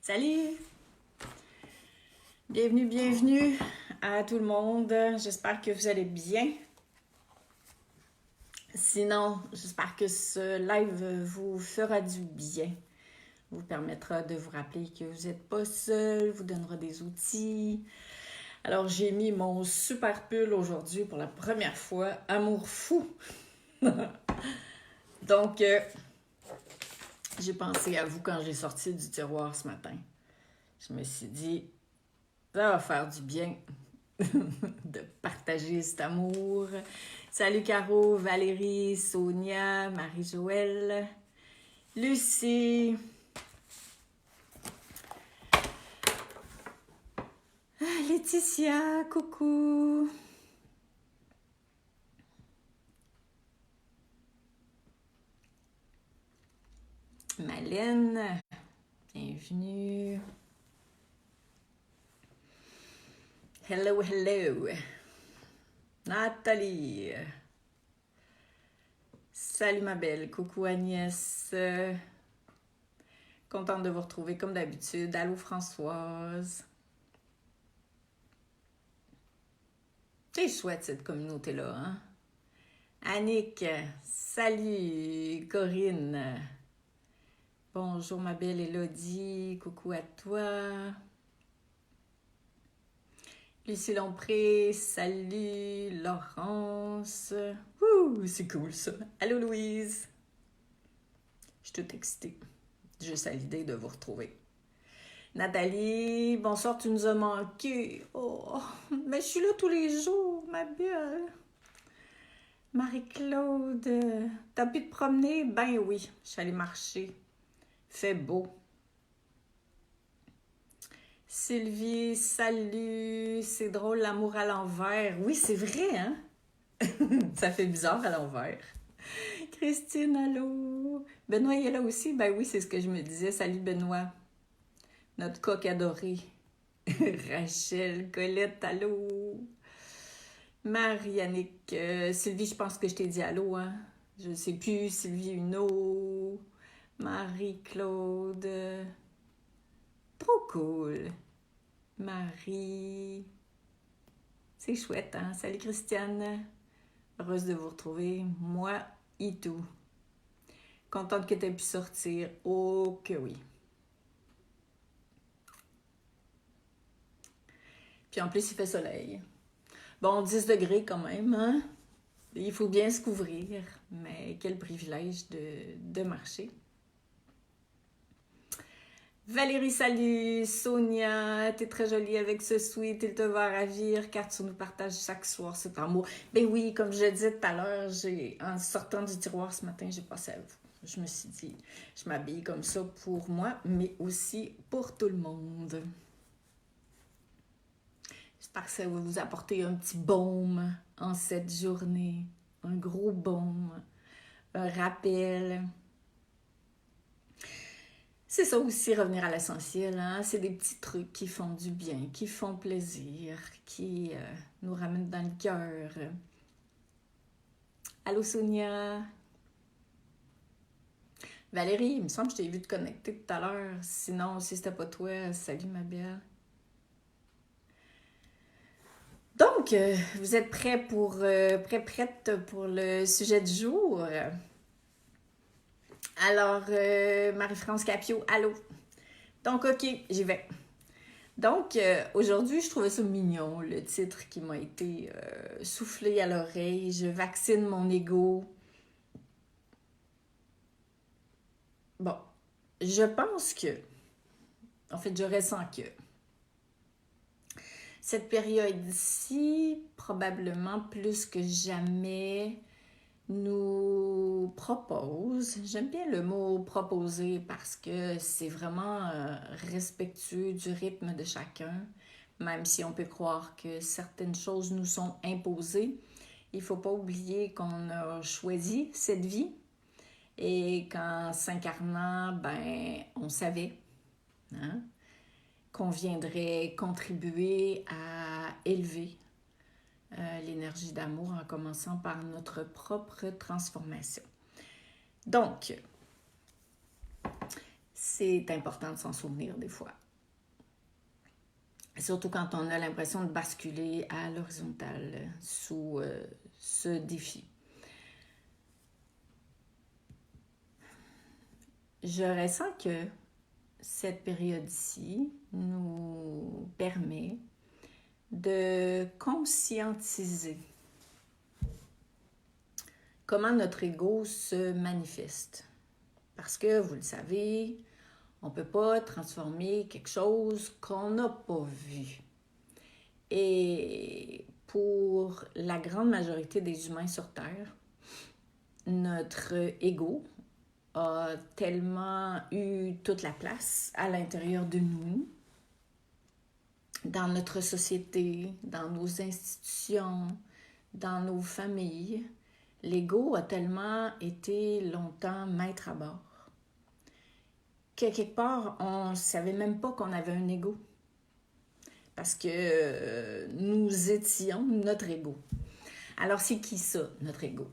Salut! Bienvenue à tout le monde. J'espère que vous allez bien. Sinon, j'espère que ce live vous fera du bien. Vous permettra de vous rappeler que vous n'êtes pas seul, vous donnera des outils. Alors, j'ai mis mon super pull aujourd'hui pour la première fois. Amour fou! Donc, j'ai pensé à vous quand j'ai sorti du tiroir ce matin. Je me suis dit, ça va faire du bien de partager cet amour. Salut Caro, Valérie, Sonia, Marie-Joëlle, Lucie. Laetitia, coucou. Malène, bienvenue. Hello. Nathalie. Salut ma belle, coucou Agnès. Contente de vous retrouver comme d'habitude. Allô Françoise. C'est chouette cette communauté-là, hein? Annick, salut Corinne. Bonjour ma belle Élodie, coucou à toi. Lucie Lompré, salut Laurence. Ouh, c'est cool ça. Allô Louise. Je suis toute excitée, juste à l'idée de vous retrouver. Nathalie, bonsoir, tu nous as manqué. Oh, mais je suis là tous les jours, ma belle. Marie-Claude, t'as pu te promener? Ben oui, je suis allée marcher. Fait beau. Sylvie, salut. C'est drôle, l'amour à l'envers. Oui, c'est vrai, hein? Ça fait bizarre à l'envers. Christine, allô? Benoît est là aussi? Ben oui, c'est ce que je me disais. Salut Benoît. Notre coq adoré. Rachel, Colette, allô? Marie-Annick, Sylvie, je pense que je t'ai dit allô, hein? Je ne sais plus, Sylvie Huneau, Marie-Claude. Trop cool. Marie. C'est chouette, hein? Salut Christiane. Heureuse de vous retrouver. Moi et tout. Contente que tu aies pu sortir. Oh que oui. Puis en plus, il fait soleil. Bon, 10 degrés quand même, hein? Il faut bien se couvrir, mais quel privilège de marcher. Valérie, salut! Sonia, t'es très jolie avec ce sweat, il te va ravir car tu nous partages chaque soir cet amour. Ben oui, comme je disais tout à l'heure, en sortant du tiroir ce matin, j'ai pensé à vous. Je me suis dit, je m'habille comme ça pour moi, mais aussi pour tout le monde. J'espère que ça va vous apporter un petit baume en cette journée. Un gros baume, un rappel. C'est ça aussi, revenir à l'essentiel, hein? C'est des petits trucs qui font du bien, qui font plaisir, qui nous ramènent dans le cœur. Allô Sonia? Valérie, il me semble que je t'ai vu te connecter tout à l'heure. Sinon, si c'était pas toi, salut ma belle. Donc, vous êtes prêts prête pour le sujet du jour? Alors, Marie-France Capio, allô? Donc, OK, j'y vais. Donc, aujourd'hui, je trouvais ça mignon, le titre qui m'a été soufflé à l'oreille. Je vaccine mon ego. Bon, je pense que, en fait, je ressens que cette période-ci, probablement plus que jamais, nous propose, j'aime bien le mot proposer parce que c'est vraiment respectueux du rythme de chacun, même si on peut croire que certaines choses nous sont imposées. Il ne faut pas oublier qu'on a choisi cette vie et qu'en s'incarnant, ben, on savait, hein, qu'on viendrait contribuer à élever l'énergie d'amour en commençant par notre propre transformation. Donc, C'est important de s'en souvenir des fois. Surtout quand on a l'impression de basculer à l'horizontale sous ce défi. Je ressens que cette période-ci nous permet de conscientiser comment notre ego se manifeste. Parce que, vous le savez, on ne peut pas transformer quelque chose qu'on n'a pas vu. Et pour la grande majorité des humains sur Terre, notre ego a tellement eu toute la place à l'intérieur de nous, dans notre société, dans nos institutions, dans nos familles. L'ego a tellement été longtemps maître à bord que quelque part, on ne savait même pas qu'on avait un ego. Parce que nous étions notre ego. Alors, c'est qui ça, notre ego?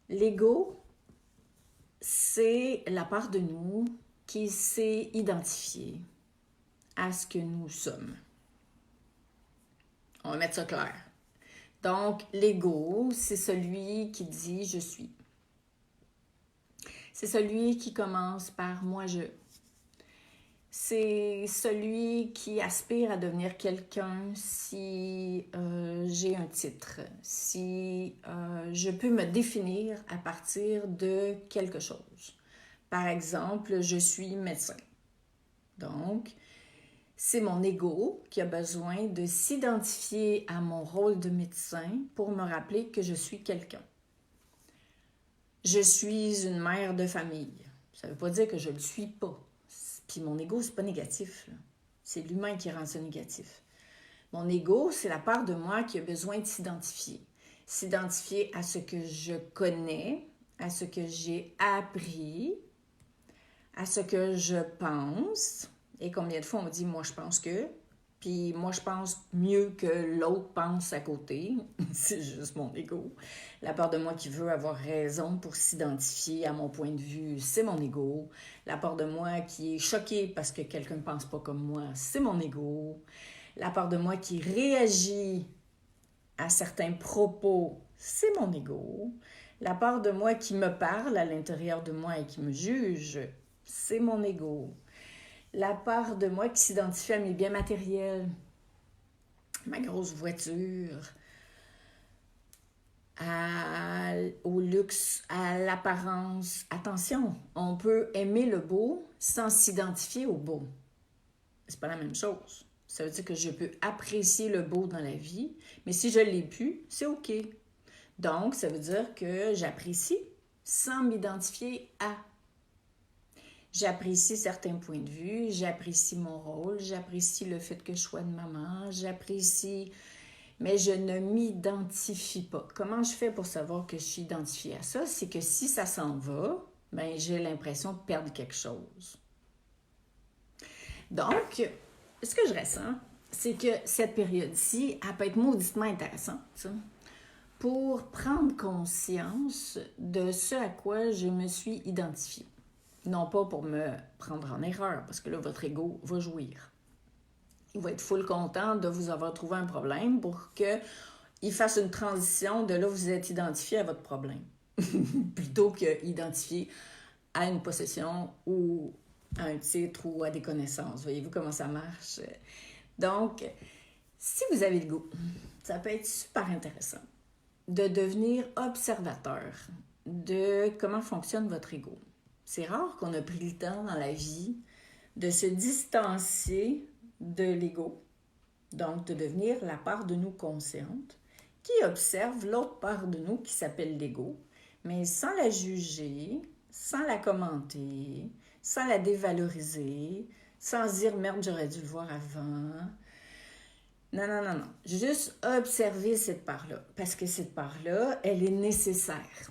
L'ego, c'est la part de nous qui s'est identifiée à ce que nous sommes. On va mettre ça clair. Donc, l'ego, c'est celui qui dit « je suis ». C'est celui qui commence par « moi, je ». C'est celui qui aspire à devenir quelqu'un si j'ai un titre, si je peux me définir à partir de quelque chose. Par exemple, je suis médecin. Donc, c'est mon ego qui a besoin de s'identifier à mon rôle de médecin pour me rappeler que je suis quelqu'un. Je suis une mère de famille. Ça ne veut pas dire que je ne le suis pas. Puis mon ego, c'est pas négatif. C'est l'humain qui rend ça négatif. Mon ego, c'est la part de moi qui a besoin de s'identifier. S'identifier à ce que je connais, à ce que j'ai appris, à ce que je pense. Et combien de fois on me dit « moi, je pense que », puis « moi, je pense mieux que l'autre pense à côté ». C'est juste mon ego. La part de moi qui veut avoir raison pour s'identifier à mon point de vue, c'est mon ego. La part de moi qui est choquée parce que quelqu'un ne pense pas comme moi, c'est mon ego. La part de moi qui réagit à certains propos, c'est mon ego. La part de moi qui me parle à l'intérieur de moi et qui me juge, c'est mon ego. La part de moi qui s'identifie à mes biens matériels, ma grosse voiture, au luxe, à l'apparence. Attention, on peut aimer le beau sans s'identifier au beau. C'est pas la même chose. Ça veut dire que je peux apprécier le beau dans la vie, mais si je ne l'ai plus, c'est OK. Donc, ça veut dire que j'apprécie sans m'identifier à. J'apprécie certains points de vue, j'apprécie mon rôle, j'apprécie le fait que je sois une maman, j'apprécie, mais je ne m'identifie pas. Comment je fais pour savoir que je suis identifiée à ça? C'est que si ça s'en va, ben, j'ai l'impression de perdre quelque chose. Donc, ce que je ressens, c'est que cette période-ci, elle peut être mauditement intéressante, ça, pour prendre conscience de ce à quoi je me suis identifiée. Non pas pour me prendre en erreur, parce que là, votre ego va jouir. Il va être full content de vous avoir trouvé un problème pour qu'il fasse une transition de là, vous êtes identifié à votre problème. Plutôt qu'identifié à une possession ou à un titre ou à des connaissances. Voyez-vous comment ça marche? Donc, si vous avez le goût, ça peut être super intéressant de devenir observateur de comment fonctionne votre ego. C'est rare qu'on a pris le temps dans la vie de se distancier de l'ego, donc de devenir la part de nous consciente qui observe l'autre part de nous qui s'appelle l'ego, mais sans la juger, sans la commenter, sans la dévaloriser, sans dire « merde, j'aurais dû le voir avant ». Non. Juste observer cette part-là, parce que cette part-là, elle est nécessaire.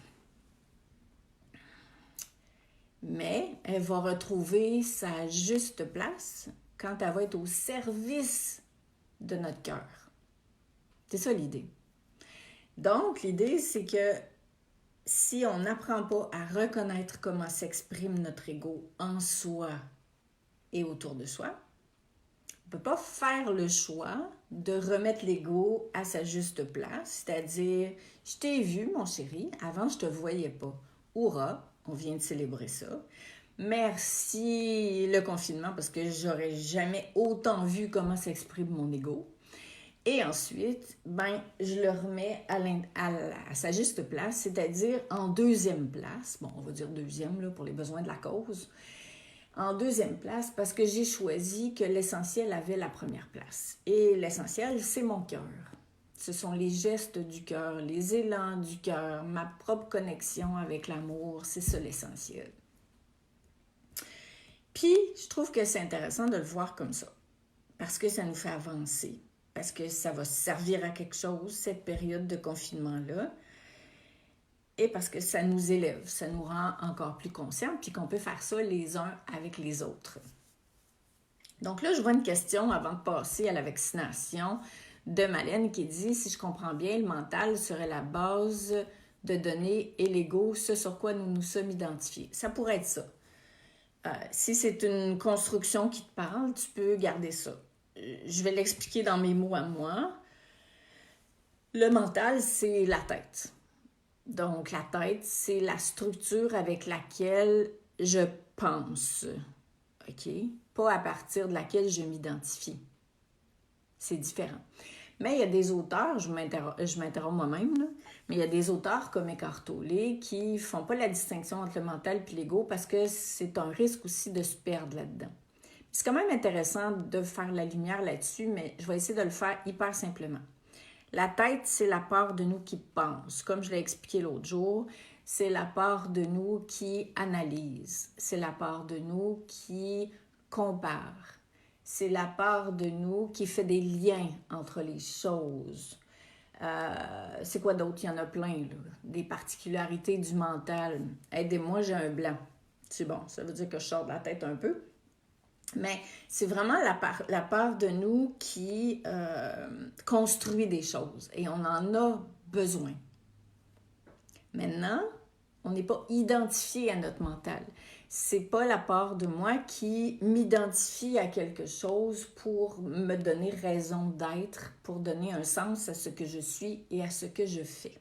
Mais elle va retrouver sa juste place quand elle va être au service de notre cœur. C'est ça l'idée. Donc, l'idée, c'est que si on n'apprend pas à reconnaître comment s'exprime notre ego en soi et autour de soi, on ne peut pas faire le choix de remettre l'ego à sa juste place, c'est-à-dire, je t'ai vu, mon chéri, avant je ne te voyais pas. Hourra, on vient de célébrer ça. Merci le confinement parce que j'aurais jamais autant vu comment s'exprime mon ego. Et ensuite, je le remets à sa juste place, c'est-à-dire en deuxième place. Bon, on va dire deuxième là, pour les besoins de la cause. En deuxième place parce que j'ai choisi que l'essentiel avait la première place. Et l'essentiel, c'est mon cœur. Ce sont les gestes du cœur, les élans du cœur, ma propre connexion avec l'amour, c'est ça l'essentiel. Puis, je trouve que c'est intéressant de le voir comme ça, parce que ça nous fait avancer, parce que ça va servir à quelque chose, cette période de confinement-là, et parce que ça nous élève, ça nous rend encore plus conscients, puis qu'on peut faire ça les uns avec les autres. Donc là, je vois une question avant de passer à la vaccination de Malène qui dit « Si je comprends bien, le mental serait la base de données et l'ego, ce sur quoi nous nous sommes identifiés. » Ça pourrait être ça. Si c'est une construction qui te parle, tu peux garder ça. Je vais l'expliquer dans mes mots à moi. Le mental, c'est la tête. Donc, la tête, c'est la structure avec laquelle je pense. OK? Pas à partir de laquelle je m'identifie. C'est différent. Mais il y a des auteurs, je m'interromps moi-même, là, mais il y a des auteurs comme Eckhart Tolle qui font pas la distinction entre le mental et l'ego parce que c'est un risque aussi de se perdre là-dedans. C'est quand même intéressant de faire la lumière là-dessus, mais je vais essayer de le faire hyper simplement. La tête, c'est la part de nous qui pense. Comme je l'ai expliqué l'autre jour, c'est la part de nous qui analyse. C'est la part de nous qui compare. C'est la part de nous qui fait des liens entre les choses. C'est quoi d'autre? Il y en a plein, là. Des particularités du mental. Aidez-moi, j'ai un blanc. C'est bon, ça veut dire que je sors de la tête un peu. Mais c'est vraiment la part de nous qui construit des choses et on en a besoin. Maintenant, on n'est pas identifié à notre mental. C'est pas la part de moi qui m'identifie à quelque chose pour me donner raison d'être, pour donner un sens à ce que je suis et à ce que je fais.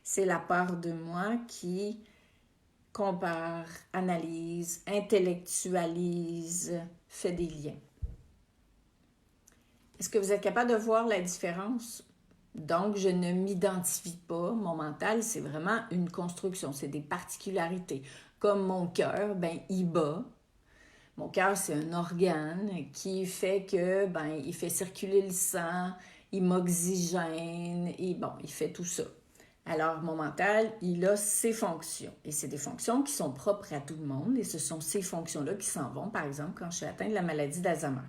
C'est la part de moi qui compare, analyse, intellectualise, fait des liens. Est-ce que vous êtes capable de voir la différence? Donc, je ne m'identifie pas. Mon mental, c'est vraiment une construction, c'est des particularités. Comme mon cœur, il bat. Mon cœur, c'est un organe qui fait que, il fait circuler le sang, il m'oxygène, et il fait tout ça. Alors, mon mental, il a ses fonctions. Et c'est des fonctions qui sont propres à tout le monde. Et ce sont ces fonctions-là qui s'en vont, par exemple, quand je suis atteinte de la maladie d'Alzheimer.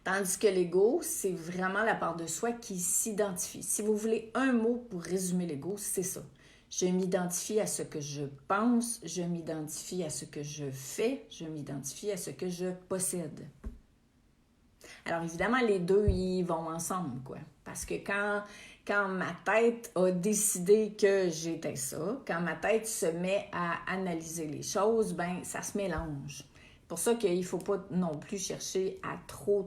Tandis que l'ego, c'est vraiment la part de soi qui s'identifie. Si vous voulez un mot pour résumer l'ego, c'est ça. Je m'identifie à ce que je pense, je m'identifie à ce que je fais, je m'identifie à ce que je possède. Alors évidemment, les deux, ils vont ensemble, quoi. Parce que quand ma tête a décidé que j'étais ça, quand ma tête se met à analyser les choses, ça se mélange. C'est pour ça qu'il ne faut pas non plus chercher à trop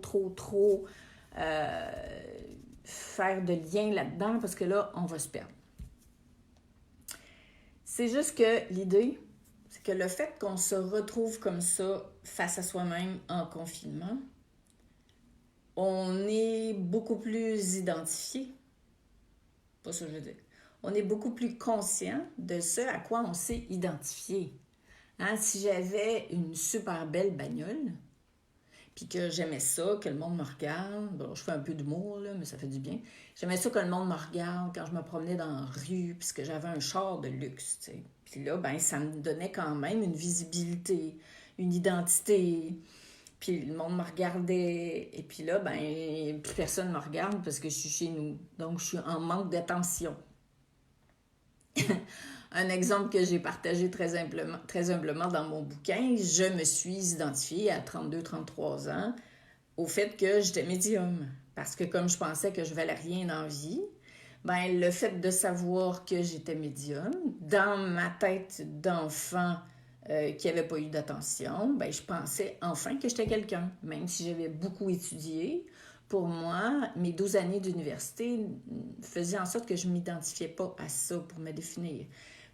faire de lien là-dedans, parce que là, on va se perdre. C'est juste que l'idée, c'est que le fait qu'on se retrouve comme ça face à soi-même en confinement, on est beaucoup plus identifié. Pas ça que je veux dire. On est beaucoup plus conscient de ce à quoi on s'est identifié. Si j'avais une super belle bagnole, puis que j'aimais ça, que le monde me regarde, bon, je fais un peu d'humour, là, mais ça fait du bien. J'aimais ça que le monde me regarde quand je me promenais dans la rue, puisque j'avais un char de luxe, tu sais. Puis là, ça me donnait quand même une visibilité, une identité. Puis le monde me regardait, et puis là, plus personne me regarde parce que je suis chez nous. Donc, je suis en manque d'attention. Un exemple que j'ai partagé très humblement dans mon bouquin, je me suis identifiée à 32-33 ans au fait que j'étais médium. Parce que comme je pensais que je valais rien dans la vie, Ben, le fait de savoir que j'étais médium, dans ma tête d'enfant qui n'avait pas eu d'attention, ben, je pensais enfin que j'étais quelqu'un, même si j'avais beaucoup étudié. Pour moi, mes 12 années d'université faisaient en sorte que je ne m'identifiais pas à ça pour me définir.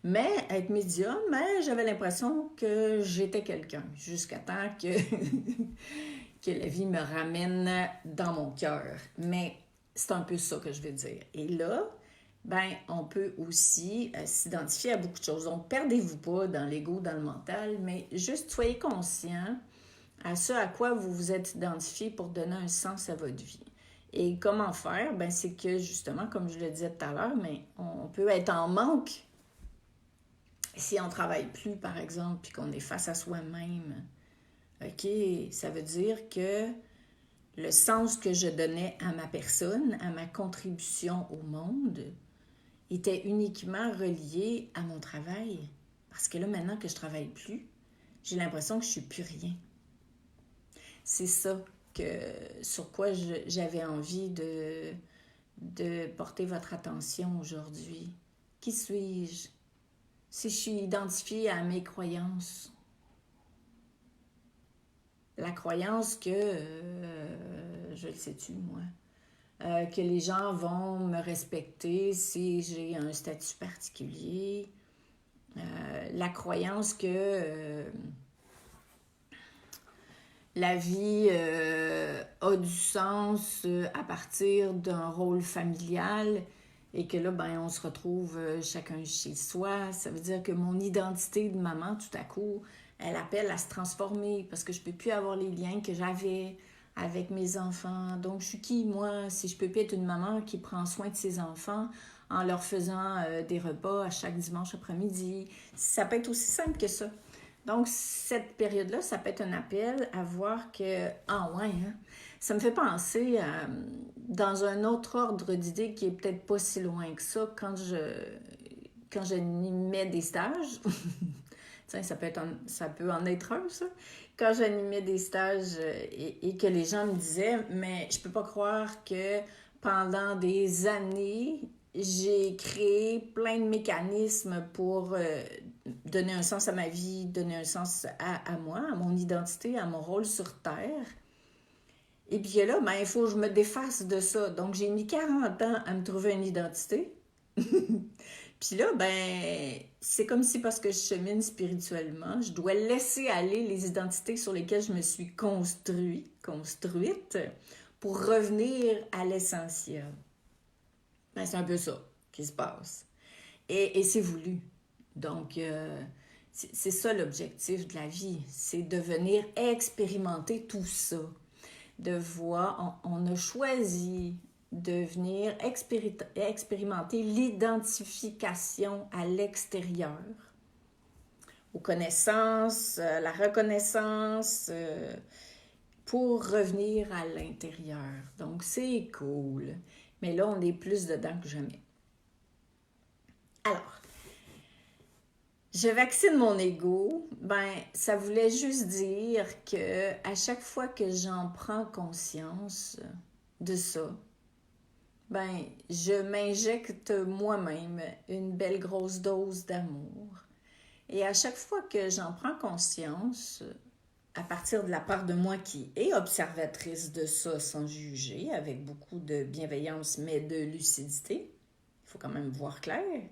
Mais être médium, ben, j'avais l'impression que j'étais quelqu'un, jusqu'à temps que, que la vie me ramène dans mon cœur. Mais c'est un peu ça que je veux dire. Et là, ben, on peut aussi s'identifier à beaucoup de choses. Donc, perdez-vous pas dans l'ego, dans le mental, mais juste soyez conscient à ce à quoi vous vous êtes identifié pour donner un sens à votre vie. Et comment faire? Ben, c'est que justement, comme je le disais tout à l'heure, mais on peut être en manque si on ne travaille plus, par exemple, puis qu'on est face à soi-même. OK? Ça veut dire que le sens que je donnais à ma personne, à ma contribution au monde, était uniquement relié à mon travail. Parce que là, maintenant que je ne travaille plus, j'ai l'impression que je ne suis plus rien. C'est ça sur quoi j'avais envie de porter votre attention aujourd'hui. Qui suis-je? Si je suis identifiée à mes croyances, la croyance que, je le sais-tu, moi, que les gens vont me respecter si j'ai un statut particulier, la croyance que la vie a du sens à partir d'un rôle familial et que là, ben, on se retrouve chacun chez soi. Ça veut dire que mon identité de maman, tout à coup, elle appelle à se transformer parce que je ne peux plus avoir les liens que j'avais avec mes enfants. Donc, je suis qui, moi, si je peux plus être une maman qui prend soin de ses enfants en leur faisant des repas à chaque dimanche après-midi? Ça peut être aussi simple que ça. Donc, cette période-là, ça peut être un appel à voir que, ah ouais, hein, ça me fait penser dans un autre ordre d'idées qui est peut-être pas si loin que ça, quand j'animais des stages, tiens, ça peut en être un, ça, quand j'animais des stages et que les gens me disaient, mais je peux pas croire que pendant des années, j'ai créé plein de mécanismes pour donner un sens à ma vie, donner un sens à moi, à mon identité, à mon rôle sur Terre. Et puis là, ben, il faut que je me défasse de ça. Donc, j'ai mis 40 ans à me trouver une identité. Puis là, ben, c'est comme si parce que je chemine spirituellement, je dois laisser aller les identités sur lesquelles je me suis construite pour revenir à l'essentiel. Ben, c'est un peu ça qui se passe. Et c'est voulu. Donc, c'est ça l'objectif de la vie, c'est de venir expérimenter tout ça. De voir, on a choisi de venir expérimenter l'identification à l'extérieur, aux connaissances, la reconnaissance, pour revenir à l'intérieur. Donc, c'est cool. Mais là, on est plus dedans que jamais. Alors, je vaccine mon ego, ben ça voulait juste dire que à chaque fois que j'en prends conscience de ça, ben je m'injecte moi-même une belle grosse dose d'amour. Et à chaque fois que j'en prends conscience, à partir de la part de moi qui est observatrice de ça sans juger, avec beaucoup de bienveillance mais de lucidité, il faut quand même voir clair.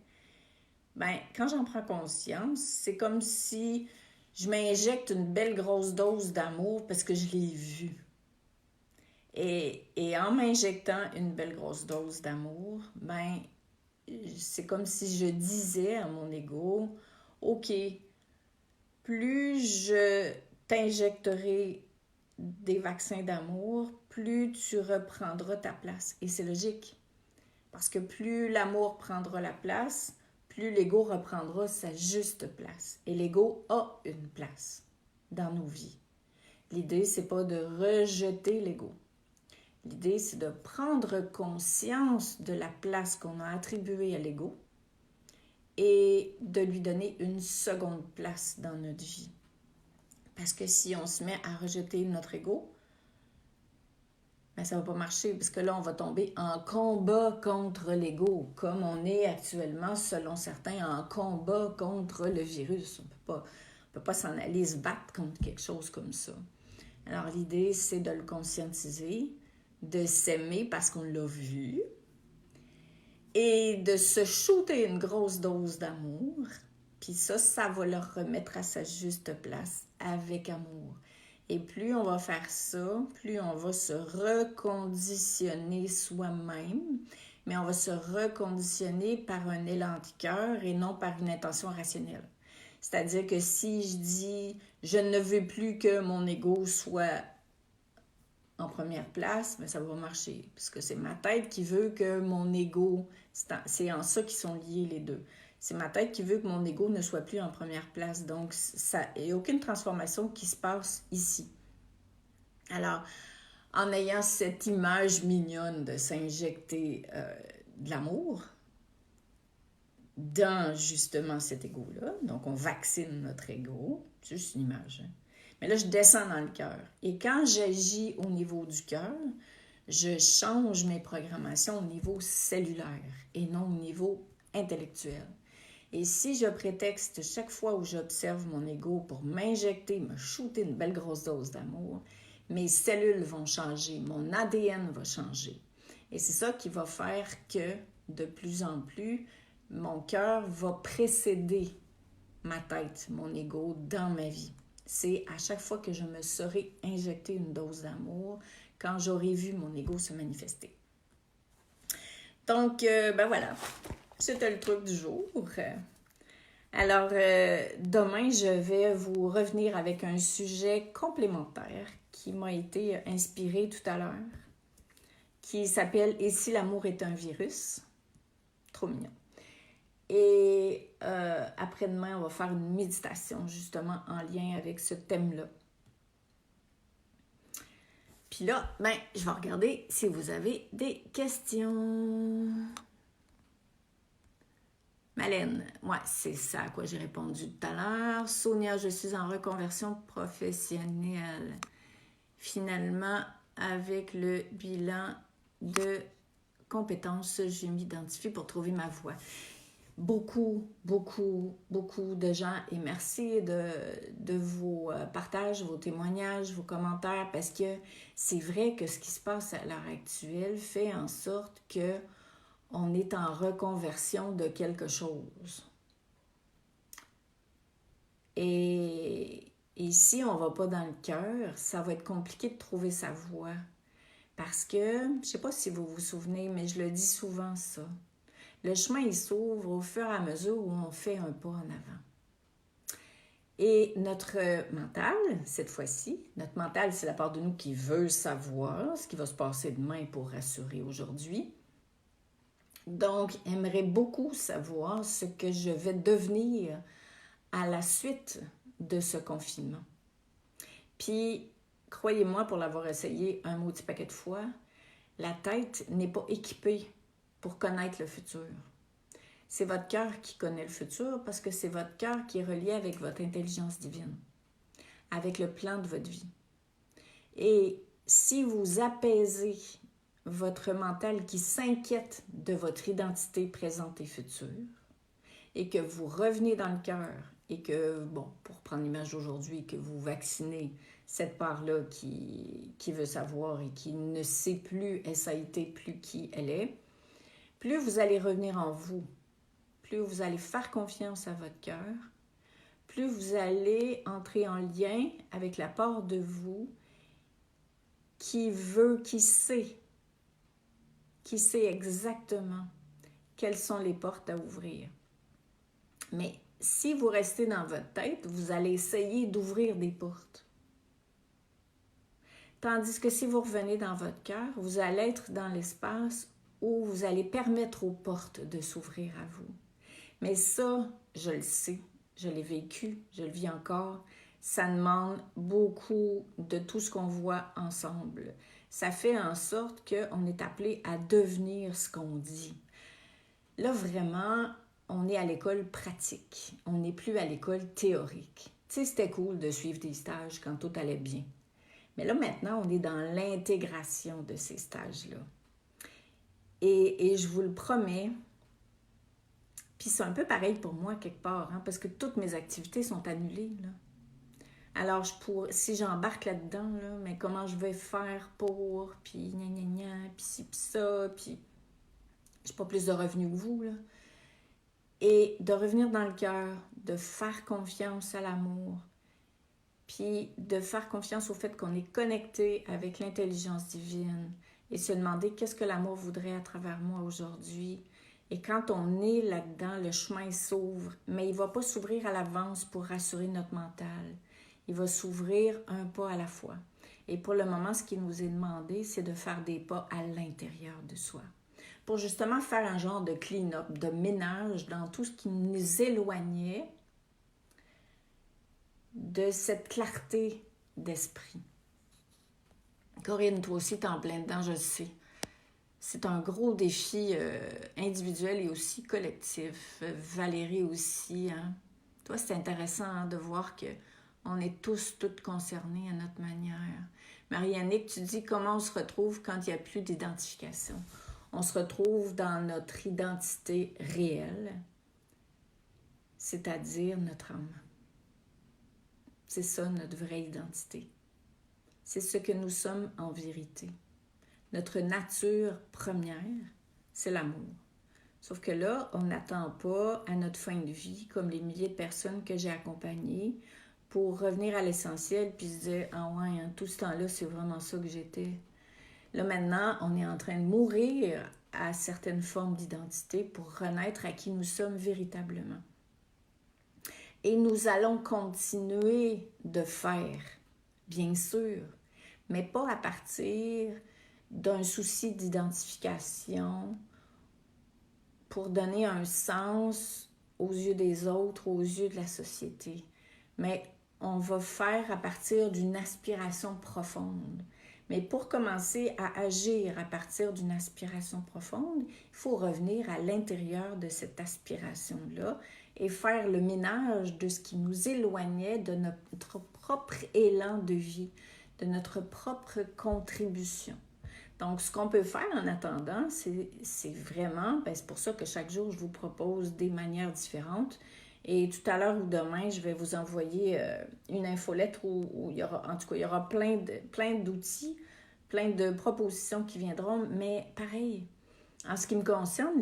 Ben, quand j'en prends conscience, c'est comme si je m'injecte une belle grosse dose d'amour parce que je l'ai vu. Et en m'injectant une belle grosse dose d'amour, ben, c'est comme si je disais à mon ego, OK, plus je t'injecterai des vaccins d'amour, plus tu reprendras ta place. Et c'est logique. Parce que plus l'amour prendra la place, plus l'ego reprendra sa juste place. Et l'ego a une place dans nos vies. L'idée, c'est pas de rejeter l'ego. L'idée, c'est de prendre conscience de la place qu'on a attribuée à l'ego et de lui donner une seconde place dans notre vie. Parce que si on se met à rejeter notre ego, ben, ça va pas marcher, parce que là, on va tomber en combat contre l'ego, comme on est actuellement, selon certains, en combat contre le virus. On peut pas s'en aller se battre contre quelque chose comme ça. Alors, l'idée, c'est de le conscientiser, de s'aimer parce qu'on l'a vu, et de se shooter une grosse dose d'amour. Puis ça va le remettre à sa juste place avec amour. Et plus on va faire ça, plus on va se reconditionner soi-même, mais on va se reconditionner par un élan de cœur et non par une intention rationnelle. C'est-à-dire que si je dis « je ne veux plus que mon ego soit en première place », mais ça va marcher, parce que c'est ma tête qui veut que mon ego, c'est en ça qu'ils sont liés les deux. C'est ma tête qui veut que mon ego ne soit plus en première place. Donc, il n'y a aucune transformation qui se passe ici. Alors, en ayant cette image mignonne de s'injecter de l'amour dans justement cet ego-là, donc on vaccine notre ego, c'est juste une image. Hein? Mais là, je descends dans le cœur. Et quand j'agis au niveau du cœur, je change mes programmations au niveau cellulaire et non au niveau intellectuel. Et si je prétexte chaque fois où j'observe mon ego pour m'injecter, me shooter une belle grosse dose d'amour, mes cellules vont changer, mon ADN va changer. Et c'est ça qui va faire que, de plus en plus, mon cœur va précéder ma tête, mon ego, dans ma vie. C'est à chaque fois que je me serai injecté une dose d'amour, quand j'aurai vu mon ego se manifester. Donc, ben voilà, c'était le truc du jour. Alors, demain, je vais vous revenir avec un sujet complémentaire qui m'a été inspiré tout à l'heure, qui s'appelle « Et si l'amour est un virus ?» Trop mignon. Et après-demain, on va faire une méditation justement en lien avec ce thème-là. Puis là, ben, je vais regarder si vous avez des questions. Malène, ouais, c'est ça à quoi j'ai répondu tout à l'heure. Sonia, je suis en reconversion professionnelle. Finalement, avec le bilan de compétences, je m'identifie pour trouver ma voie. Beaucoup de gens, et merci de vos partages, vos témoignages, vos commentaires, parce que c'est vrai que ce qui se passe à l'heure actuelle fait en sorte que on est en reconversion de quelque chose. Et si on ne va pas dans le cœur, ça va être compliqué de trouver sa voie. Parce que, je ne sais pas si vous vous souvenez, mais je le dis souvent ça. Le chemin, il s'ouvre au fur et à mesure où on fait un pas en avant. Et notre mental, cette fois-ci, notre mental, c'est la part de nous qui veut savoir ce qui va se passer demain pour rassurer aujourd'hui. Donc, aimerait beaucoup savoir ce que je vais devenir à la suite de ce confinement. Puis, croyez-moi, pour l'avoir essayé un maudit paquet de fois, la tête n'est pas équipée pour connaître le futur. C'est votre cœur qui connaît le futur parce que c'est votre cœur qui est relié avec votre intelligence divine, avec le plan de votre vie. Et si vous apaisez votre mental qui s'inquiète de votre identité présente et future, et que vous revenez dans le cœur, et que, bon, pour prendre l'image d'aujourd'hui, que vous vaccinez cette part-là qui veut savoir et qui ne sait plus, et ça a été plus qui elle est, plus vous allez revenir en vous, plus vous allez faire confiance à votre cœur, plus vous allez entrer en lien avec la part de vous qui veut, qui sait exactement quelles sont les portes à ouvrir. Mais si vous restez dans votre tête, vous allez essayer d'ouvrir des portes. Tandis que si vous revenez dans votre cœur, vous allez être dans l'espace où vous allez permettre aux portes de s'ouvrir à vous. Mais ça, je le sais, je l'ai vécu, je le vis encore. Ça demande beaucoup de tout ce qu'on voit ensemble. Ça fait en sorte qu'on est appelé à devenir ce qu'on dit. Là, vraiment, on est à l'école pratique. On n'est plus à l'école théorique. Tu sais, c'était cool de suivre des stages quand tout allait bien. Mais là, maintenant, on est dans l'intégration de ces stages-là. Et je vous le promets, puis c'est un peu pareil pour moi quelque part, hein, parce que toutes mes activités sont annulées, là. Alors, si j'embarque là-dedans, là, mais comment je vais faire pour, puis gna gna gna, puis ci, puis ça, puis j'ai pas plus de revenus que vous, là. Et de revenir dans le cœur, de faire confiance à l'amour, puis de faire confiance au fait qu'on est connecté avec l'intelligence divine et se demander qu'est-ce que l'amour voudrait à travers moi aujourd'hui. Et quand on est là-dedans, le chemin s'ouvre, mais il ne va pas s'ouvrir à l'avance pour rassurer notre mental. Il va s'ouvrir un pas à la fois. Et pour le moment, ce qui nous est demandé, c'est de faire des pas à l'intérieur de soi. Pour justement faire un genre de clean-up, de ménage dans tout ce qui nous éloignait de cette clarté d'esprit. Corinne, toi aussi, t'es en plein dedans, je le sais. C'est un gros défi individuel et aussi collectif. Valérie aussi, hein. Toi, c'est intéressant hein, de voir qu'on est tous, toutes concernés à notre manière. Marie-Annick, tu dis comment on se retrouve quand il n'y a plus d'identification. On se retrouve dans notre identité réelle, c'est-à-dire notre âme. C'est ça notre vraie identité. C'est ce que nous sommes en vérité. Notre nature première, c'est l'amour. Sauf que là, on n'attend pas à notre fin de vie, comme les milliers de personnes que j'ai accompagnées, pour revenir à l'essentiel puis se dire « Ah ouais, hein, tout ce temps-là, c'est vraiment ça que j'étais. » Là, maintenant, on est en train de mourir à certaines formes d'identité pour renaître à qui nous sommes véritablement. Et nous allons continuer de faire, bien sûr, mais pas à partir d'un souci d'identification pour donner un sens aux yeux des autres, aux yeux de la société. Mais on va faire à partir d'une aspiration profonde. Mais pour commencer à agir à partir d'une aspiration profonde, il faut revenir à l'intérieur de cette aspiration-là et faire le ménage de ce qui nous éloignait de notre propre élan de vie, de notre propre contribution. Donc, ce qu'on peut faire en attendant, c'est vraiment, c'est pour ça que chaque jour, je vous propose des manières différentes. Et tout à l'heure ou demain, je vais vous envoyer une infolettre où il y aura, en tout cas, il y aura plein d'outils, plein de propositions qui viendront. Mais pareil, en ce qui me concerne,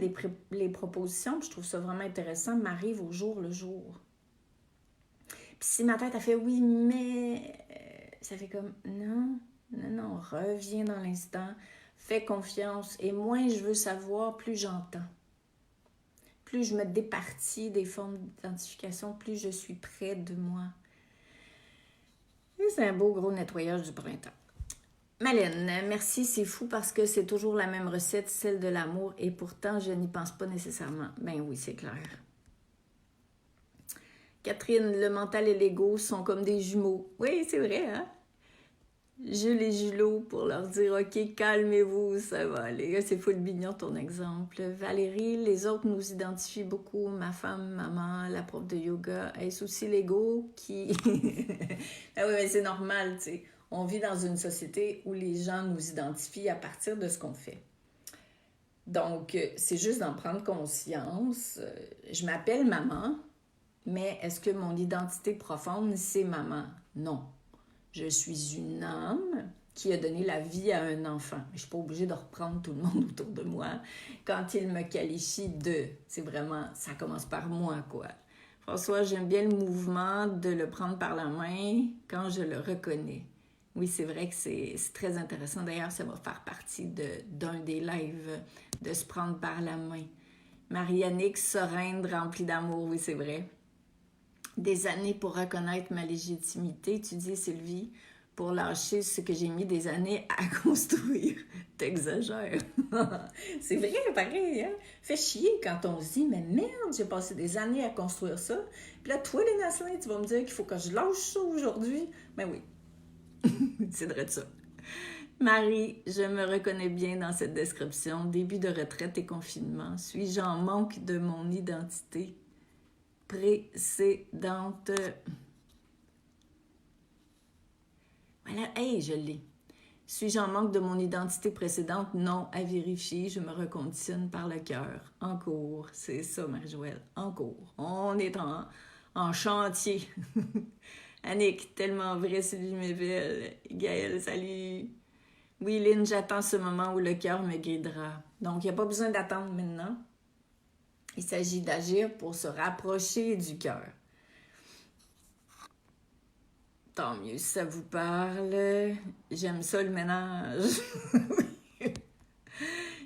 les propositions, je trouve ça vraiment intéressant, m'arrivent au jour le jour. Puis si ma tête a fait oui, mais ça fait comme non, reviens dans l'instant, fais confiance. Et moins je veux savoir, plus j'entends. Plus je me départis des formes d'identification, plus je suis près de moi. Et c'est un beau gros nettoyage du printemps. Malène, merci, c'est fou parce que c'est toujours la même recette, celle de l'amour, et pourtant je n'y pense pas nécessairement. Ben oui, c'est clair. Catherine, le mental et l'ego sont comme des jumeaux. Oui, c'est vrai, hein? Jules et Julot pour leur dire « Ok, calmez-vous, ça va aller. » C'est full mignon ton exemple. Valérie, les autres nous identifient beaucoup. Ma femme, maman, la prof de yoga. Est-ce aussi l'ego qui... Ah oui, mais c'est normal, tu sais. On vit dans une société où les gens nous identifient à partir de ce qu'on fait. Donc, c'est juste d'en prendre conscience. Je m'appelle maman, mais est-ce que mon identité profonde, c'est maman? Non. Je suis une âme qui a donné la vie à un enfant. Je ne suis pas obligée de reprendre tout le monde autour de moi quand il me qualifie de. C'est vraiment, ça commence par moi, quoi. François, j'aime bien le mouvement de le prendre par la main quand je le reconnais. Oui, c'est vrai que c'est très intéressant. D'ailleurs, ça va faire partie d'un des lives de se prendre par la main. Marie-Annick, sereine, remplie d'amour, oui, c'est vrai. Des années pour reconnaître ma légitimité, tu dis, Sylvie, pour lâcher ce que j'ai mis des années à construire. T'exagères. C'est vrai, pareil, hein? Fait chier quand on se dit, mais merde, j'ai passé des années à construire ça. Puis là, toi, les Naslin, tu vas me dire qu'il faut que je lâche ça aujourd'hui. Ben oui, c'est vrai de ça. Marie, je me reconnais bien dans cette description. Début de retraite et confinement. Suis-je en manque de mon identité précédente? Voilà, Hey, je l'ai. Suis-je en manque de mon identité précédente? Non, à vérifier, je me reconditionne par le cœur. En cours, c'est ça, Marie-Joëlle, en cours. On est en chantier. Annick, tellement vrai, Sylvie Méville. Gaëlle, salut. Oui, Lynn, j'attends ce moment où le cœur me guidera. Donc, il n'y a pas besoin d'attendre maintenant. Il s'agit d'agir pour se rapprocher du cœur. Tant mieux si ça vous parle. J'aime ça le ménage.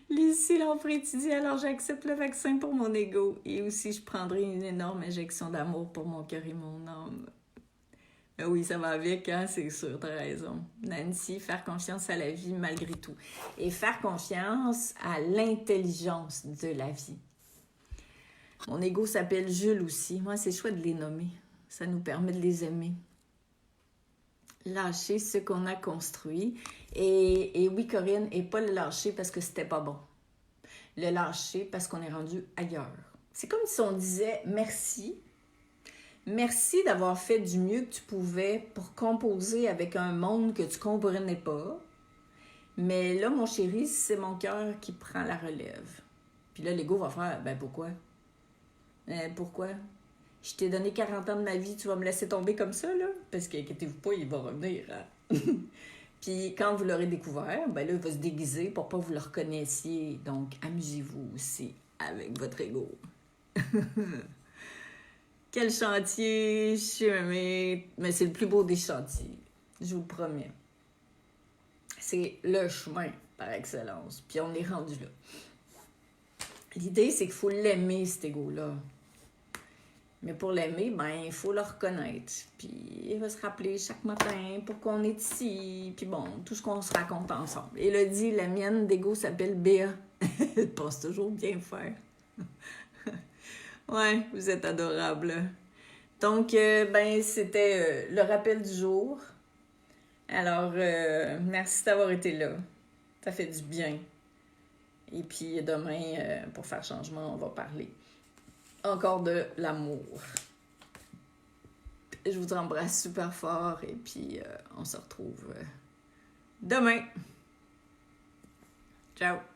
Lucie Lompré, tu dis alors j'accepte le vaccin pour mon ego et aussi je prendrai une énorme injection d'amour pour mon cœur et mon âme. Ben oui, ça va avec, hein, c'est sûr, t'as raison. Nancy, faire confiance à la vie malgré tout. Et faire confiance à l'intelligence de la vie. Mon ego s'appelle Jules aussi. Moi, c'est chouette de les nommer. Ça nous permet de les aimer. Lâcher ce qu'on a construit. Et oui, Corinne, et pas le lâcher parce que c'était pas bon. Le lâcher parce qu'on est rendu ailleurs. C'est comme si on disait merci. Merci d'avoir fait du mieux que tu pouvais pour composer avec un monde que tu comprenais pas. Mais là, mon chéri, c'est mon cœur qui prend la relève. Puis là, l'ego va faire, ben pourquoi? Pourquoi? Je t'ai donné 40 ans de ma vie, tu vas me laisser tomber comme ça, là? Parce qu'inquiétez-vous pas, il va revenir. Hein? Puis quand vous l'aurez découvert, ben là, il va se déguiser pour pas que vous le reconnaissiez. Donc, amusez-vous aussi avec votre ego. Quel chantier, mais c'est le plus beau des chantiers, je vous le promets. C'est le chemin par excellence, puis on est rendu là. L'idée, c'est qu'il faut l'aimer, cet ego-là. Mais pour l'aimer, ben, il faut le reconnaître. Puis il va se rappeler chaque matin pourquoi on est ici. Puis bon, tout ce qu'on se raconte ensemble. Élodie, la mienne d'ego s'appelle Béa. Elle pense toujours bien faire. Ouais, vous êtes adorable. Donc, ben, c'était le rappel du jour. Alors, merci d'avoir été là. Ça fait du bien. Et puis, demain, pour faire changement, on va parler encore de l'amour. Je vous embrasse super fort et puis on se retrouve demain. Ciao!